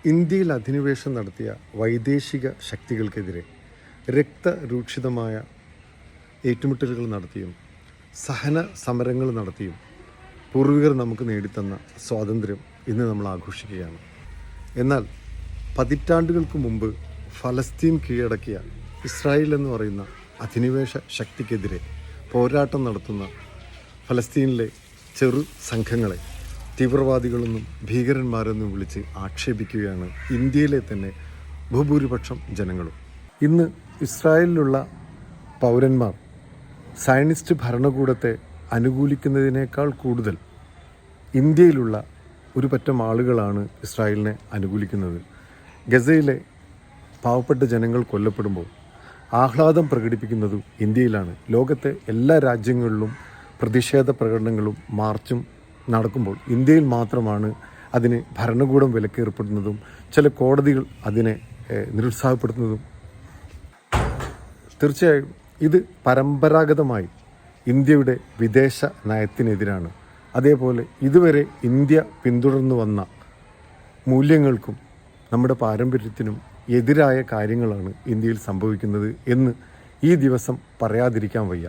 ഇന്ത്യയിൽ അധിനിവേശം നടത്തിയ വൈദേശിക ശക്തികൾക്കെതിരെ രക്തരൂക്ഷിതമായ ഏറ്റുമുട്ടലുകൾ നടത്തിയും സഹന സമരങ്ങൾ നടത്തിയും പൂർവികർ നമുക്ക് നേടിത്തന്ന സ്വാതന്ത്ര്യം ഇന്ന് നമ്മൾ ആഘോഷിക്കുകയാണ്. എന്നാൽ പതിറ്റാണ്ടുകൾക്ക് മുമ്പ് ഫലസ്തീൻ കീഴടക്കിയ ഇസ്രായേൽ എന്ന് പറയുന്ന അധിനിവേശ ശക്തിക്കെതിരെ പോരാട്ടം നടത്തുന്ന ഫലസ്തീനിലെ ചെറു സംഘങ്ങളെ തീവ്രവാദികളെന്നും ഭീകരന്മാരെന്നും വിളിച്ച് ആക്ഷേപിക്കുകയാണ് ഇന്ത്യയിലെ തന്നെ ബഹുഭൂരിപക്ഷം ജനങ്ങളും. ഇന്ന് ഇസ്രായേലിലുള്ള പൗരന്മാർ സയനിസ്റ്റ് ഭരണകൂടത്തെ അനുകൂലിക്കുന്നതിനേക്കാൾ കൂടുതൽ ഇന്ത്യയിലുള്ള ഒരു പറ്റം ആളുകളാണ് ഇസ്രായേലിനെ അനുകൂലിക്കുന്നത്. ഗസയിലെ പാവപ്പെട്ട ജനങ്ങൾ കൊല്ലപ്പെടുമ്പോൾ ആഹ്ലാദം പ്രകടിപ്പിക്കുന്നതും ഇന്ത്യയിലാണ്. ലോകത്തെ എല്ലാ രാജ്യങ്ങളിലും പ്രതിഷേധ പ്രകടനങ്ങളും മാർച്ചും നടക്കുമ്പോൾ ഇന്ത്യയിൽ മാത്രമാണ് അതിന് ഭരണകൂടം വിലക്കേർപ്പെടുന്നതും ചില കോടതികൾ അതിനെ നിരുത്സാഹപ്പെടുത്തുന്നതും. തീർച്ചയായും ഇത് പരമ്പരാഗതമായി ഇന്ത്യയുടെ വിദേശ നയത്തിനെതിരാണ്. അതേപോലെ ഇതുവരെ ഇന്ത്യ പിന്തുടർന്നു വന്ന മൂല്യങ്ങൾക്കും നമ്മുടെ പാരമ്പര്യത്തിനും എതിരായ കാര്യങ്ങളാണ് ഇന്ത്യയിൽ സംഭവിക്കുന്നത് എന്ന് ഈ ദിവസം പറയാതിരിക്കാൻ വയ്യ.